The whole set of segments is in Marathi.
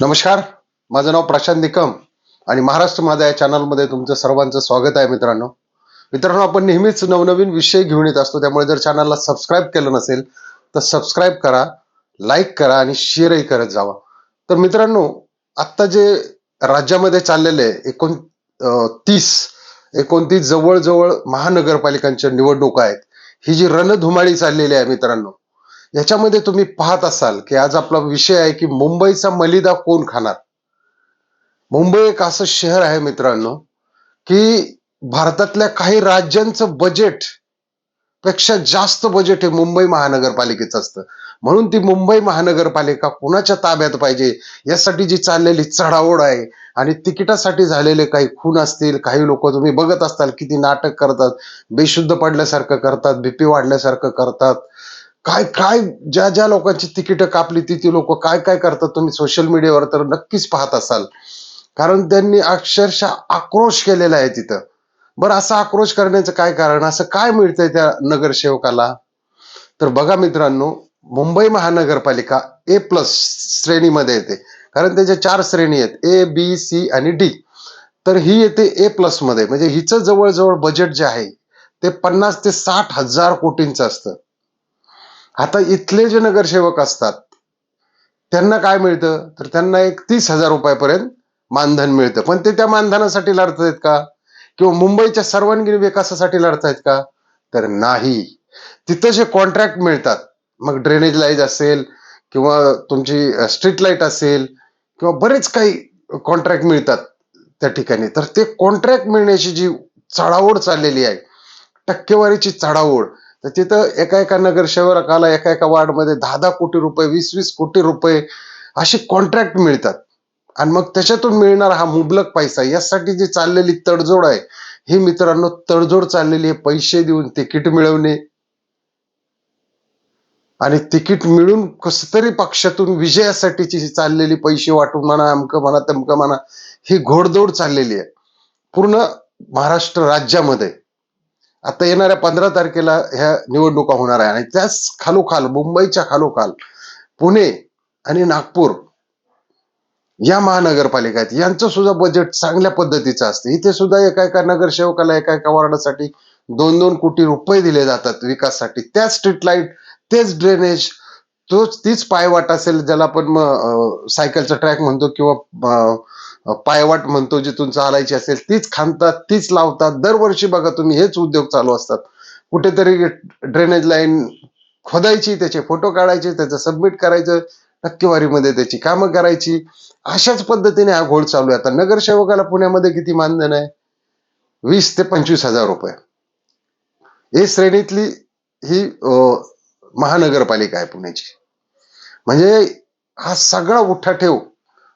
नमस्कार. माझं नाव प्रशांत निकम आणि महाराष्ट्र माझा या चॅनलमध्ये तुमचं सर्वांचं स्वागत आहे. मित्रांनो, आपण नेहमीच नवनवीन विषय घेऊन येत असतो. त्यामुळे जर चॅनलला सबस्क्राईब केलं नसेल तर सबस्क्राईब करा, लाईक करा आणि शेअरही करत जावा. तर मित्रांनो, आत्ता जे राज्यामध्ये चाललेले 29 जवळजवळ महानगरपालिकांच्या निवडणुका आहेत. ही जी रणधुमाळी चाललेली आहे मित्रांनो, याच्यामध्ये तुम्ही पाहत असाल की आज आपला विषय आहे की मुंबईचा मलिदा कोण खाणार. मुंबई एक असं शहर आहे मित्रांनो की भारतातल्या काही राज्यांचं बजेट पेक्षा जास्त बजेट हे मुंबई महानगरपालिकेचं असतं. म्हणून ती मुंबई महानगरपालिका कुणाच्या ताब्यात पाहिजे यासाठी जी चाललेली चढाओढ आहे आणि तिकिटासाठी झालेले काही खून असतील, काही लोक तुम्ही बघत असताल किती नाटक करतात, बेशुद्ध पडल्यासारखं करतात, बीपी वाढल्यासारखं करतात, काय काय ज्या ज्या लोकांची तिकीट कापली ती लोक काय काय करतात तुम्ही सोशल मीडियावर तर नक्कीच पाहत असाल. कारण त्यांनी अक्षरशः आक्रोश केलेला आहे तिथं. बरं, असा आक्रोश करण्याचं काय कारण, असं काय मिळतंय त्या नगरसेवकाला? तर बघा मित्रांनो, मुंबई महानगरपालिका A+ श्रेणीमध्ये येते. कारण त्याच्या 4 श्रेणी आहेत, A, B, C आणि D. तर ही येते A+ मध्ये. म्हणजे हिचं जवळजवळ बजेट जे आहे ते 50 ते 60 हजार कोटींचं असतं. आता इथले जे नगरसेवक असतात त्यांना काय मिळतं, तर त्यांना एक 30,000 रुपयापर्यंत मानधन मिळतं. पण ते त्या मानधनासाठी लढतायत का, किंवा मुंबईच्या सर्वांगीण विकासासाठी लढतायत का? तर नाही. तिथं जे कॉन्ट्रॅक्ट मिळतात, मग ड्रेनेज लाईट असेल किंवा तुमची स्ट्रीट लाईट असेल किंवा बरेच काही कॉन्ट्रॅक्ट मिळतात त्या ठिकाणी. तर ते कॉन्ट्रॅक्ट मिळण्याची जी चढाओढ चाललेली आहे, टक्केवारीची चढाओढ, तर तिथं एका एका नगरसेवकाला एका एका वार्डमध्ये 10-10 कोटी रुपये, 20-20 कोटी रुपये असे कॉन्ट्रॅक्ट मिळतात. आणि मग त्याच्यातून मिळणारा हा मुबलक पैसा, यासाठी जी चाललेली तडजोड आहे, ही मित्रांनो तडजोड चाललेली आहे पैसे देऊन तिकीट मिळवणे आणि तिकीट मिळून कस तरी पक्षातून विजयासाठीची चाललेली पैसे वाटून म्हणा, अमकं म्हणा, तमकं म्हणा, ही घोडदौड चाललेली आहे पूर्ण महाराष्ट्र राज्यामध्ये. आता येणाऱ्या 15 तारखेला ह्या निवडणुका होणार आहे आणि त्याच खालोखाल, मुंबईच्या खालोखाल पुणे आणि नागपूर या महानगरपालिका आहेत, यांचं सुद्धा बजेट चांगल्या पद्धतीचं असतं. इथे सुद्धा एका एका नगरसेवकाला एका एका वॉर्डासाठी 2-2 कोटी रुपये दिले जातात विकासासाठी. त्याच स्ट्रीट लाईट, तेच ड्रेनेज, तीच पायवाट असेल ज्याला आपण सायकलचा ट्रॅक म्हणतो किंवा पायवाट म्हणतो, जिथून चालायची असेल तीच खाणतात, तीच लावतात. दरवर्षी बघा तुम्ही हेच उद्योग चालू असतात. कुठेतरी ड्रेनेज लाईन खोदायची, त्याचे फोटो काढायचे, त्याचं सबमिट करायचं, टक्केवारीमध्ये त्याची कामं करायची. अशाच पद्धतीने हा घोळ चालू आहे. आता नगरसेवकाला पुण्यामध्ये किती मानधन आहे? 20 ते 25,000 रुपये. ए श्रेणीतली ही महानगरपालिका आहे पुण्याची. म्हणजे हा सगळा उठाठेव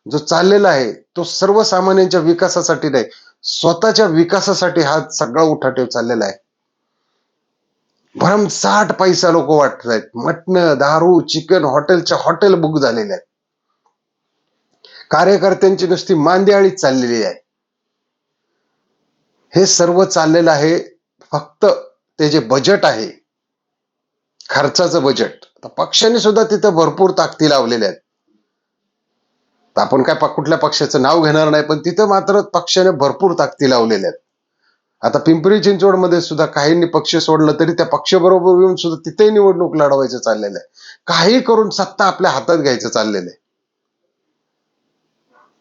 जो चाललेला आहे तो सर्वसामान्यांच्या विकासासाठी नाही, स्वतःच्या विकासासाठी हा सगळा उठाठेव चाललेला आहे. भरमसाठ पैसा लोक वाटतायत. मटण, दारू, चिकन, हॉटेलच्या हॉटेल बुक झालेले आहेत. कार्यकर्त्यांची नुसती मांदियाळीच चाललेली आहे. हे सर्व चाललेलं आहे फक्त ते जे बजेट आहे, खर्चाचं बजेट. पक्षाने सुद्धा तिथं भरपूर ताकदी लावलेल्या आहेत. आपण काय कुठल्या पक्षाचं नाव घेणार नाही, पण तिथं मात्र पक्षाने भरपूर ताकदी लावलेल्या आहेत. आता पिंपरी चिंचवड मध्ये सुद्धा काहींनी पक्ष सोडलं तरी त्या पक्षाबरोबर येऊन सुद्धा तिथेही निवडणूक लढवायचं चाललेलं आहे. काही करून सत्ता आपल्या हातात घ्यायचं चाललेलं आहे.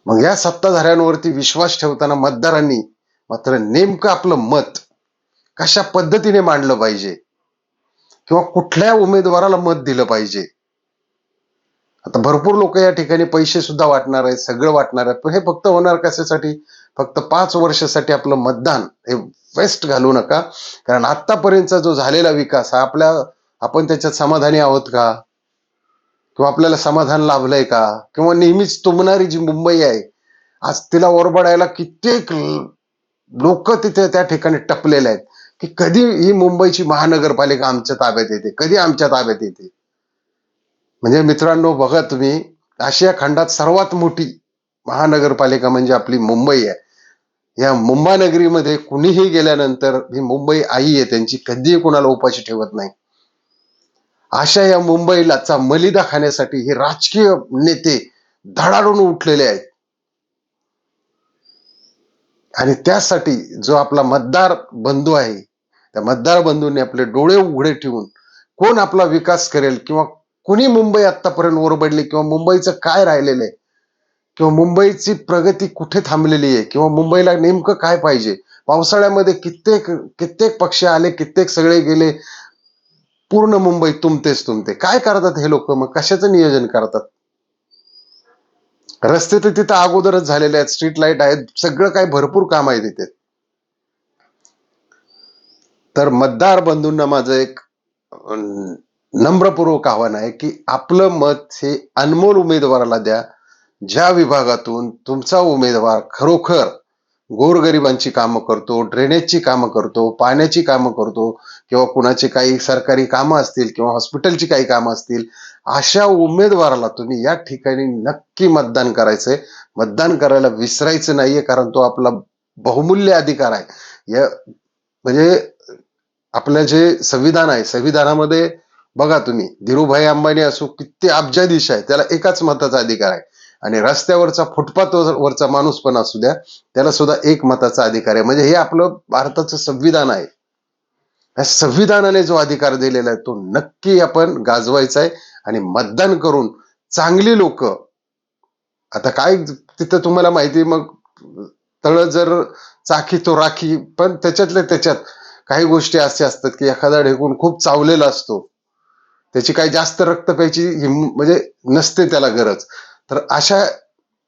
मग या सत्ताधाऱ्यांवरती विश्वास ठेवताना मतदारांनी मात्र नेमकं आपलं मत कशा पद्धतीने मांडलं पाहिजे किंवा कुठल्या उमेदवाराला मत दिलं पाहिजे. आता भरपूर लोक या ठिकाणी पैसे सुद्धा वाटणार आहेत, सगळं वाटणार आहेत, पण हे फक्त होणार कशासाठी? फक्त 5 वर्षासाठी आपलं मतदान हे वेस्ट घालू नका. कारण आतापर्यंतचा जो झालेला विकास हा आपण त्याच्यात समाधानी आहोत का, किंवा आपल्याला समाधान लाभलंय का? किंवा नेहमीच तुंबणारी जी मुंबई आहे, आज तिला ओरबाडायला कित्येक लोक तिथे त्या ठिकाणी टपलेले आहेत की कधी ही मुंबईची महानगरपालिका आमच्या ताब्यात येते, कधी आमच्या ताब्यात येते. म्हणजे मित्रांनो बघा तुम्ही, आशिया खंडात सर्वात मोठी महानगरपालिका म्हणजे आपली मुंबई आहे. या मुंबानगरीमध्ये कुणीही गेल्यानंतर ही मुंबई आई आहे त्यांची, कधीही कुणाला उपाशी ठेवत नाही. अशा या मुंबईलाचा मलिदा खाण्यासाठी हे राजकीय नेते धडाडून उठलेले आहेत. आणि त्यासाठी जो आपला मतदार बंधू आहे, त्या मतदार बंधूंनी आपले डोळे उघडे ठेवून कोण आपला विकास करेल किंवा कुणी मुंबई आतापर्यंत ओरबडली किंवा मुंबईचं काय राहिलेलं आहे किंवा मुंबईची प्रगती कुठे थांबलेली आहे किंवा मुंबईला नेमकं काय पाहिजे. पावसाळ्यामध्ये कित्येक कित्येक पक्ष आले, कित्येक सगळे गेले, पूर्ण मुंबई तुमतेच तुमते. काय करतात हे लोक? मग कशाचं नियोजन करतात? रस्ते तर तिथं अगोदरच झालेले आहेत, स्ट्रीट लाईट आहेत, सगळं काही भरपूर काम आहे तिथे. तर मतदार बंधूंना माझं एक नम्रपूर्वक आव्हान आहे की आपलं मत हे अनमोल उमेदवाराला द्या, ज्या विभागातून तुमचा उमेदवार खरोखर गोरगरिबांची कामं करतो, ड्रेनेजची कामं करतो, पाण्याची कामं करतो किंवा कुणाची काही सरकारी कामं असतील किंवा हॉस्पिटलची काही कामं असतील, अशा उमेदवाराला तुम्ही या ठिकाणी नक्की मतदान करायचंय. मतदान करायला विसरायचं नाहीये, कारण तो आपला बहुमूल्य अधिकार आहे. म्हणजे आपलं जे संविधान आहे, संविधानामध्ये बघा तुम्ही, धीरूभाई अंबानी असो, किती अब्जाधीश आहे, त्याला एकाच मताचा अधिकार आहे. आणि रस्त्यावरचा फुटपाथ वरचा माणूस पण असू द्या, त्याला सुद्धा एक मताचा अधिकार आहे. म्हणजे हे आपलं भारताचं संविधान आहे. या संविधानाने जो अधिकार दिलेला आहे तो नक्की आपण गाजवायचा आहे आणि मतदान करून चांगली लोक. आता काय तिथं तुम्हाला माहिती, मग तळ जर चाखी तो राखी, पण त्याच्यातल्या त्याच्यात काही गोष्टी अशा असतात की एखादा ढेकून खूप चावलेला असतो, त्याची काही जास्त रक्त प्यायची म्हणजे नसते त्याला गरज. तर अशा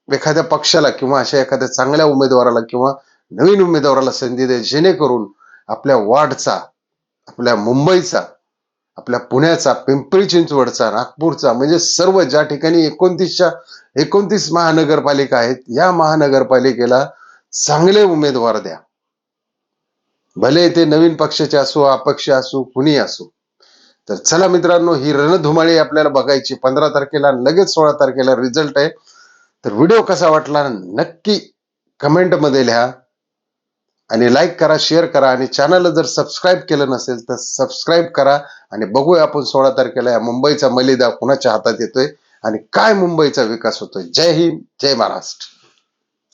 एखाद्या पक्षाला किंवा अशा एखाद्या चांगल्या उमेदवाराला किंवा नवीन उमेदवाराला संधी द्या, जेणेकरून आपल्या वार्डचा, आपल्या मुंबईचा, आपल्या पुण्याचा, पिंपरी चिंचवडचा, नागपूरचा, म्हणजे सर्व ज्या ठिकाणी 29 महानगरपालिका आहेत, या महानगरपालिकेला चांगले उमेदवार द्या. भले ते नवीन पक्षाचे असो, अपक्ष असो, कुणी असो. तर चला मित्रांनो, ही रणधुमाळी आपल्याला बघायची 15 तारखेला, लगेच 16 तारखेला रिझल्ट आहे. तर व्हिडिओ कसा वाटला नक्की कमेंट मध्ये लिहा आणि लाईक करा, शेअर करा आणि चॅनलला जर सबस्क्राईब केलं नसेल तर सबस्क्राईब करा. आणि बघूया आपण 16 तारखेला या मुंबईचा मलिदा कुणाच्या हातात येतोय आणि काय मुंबईचा विकास होतोय. जय हिंद, जय महाराष्ट्र.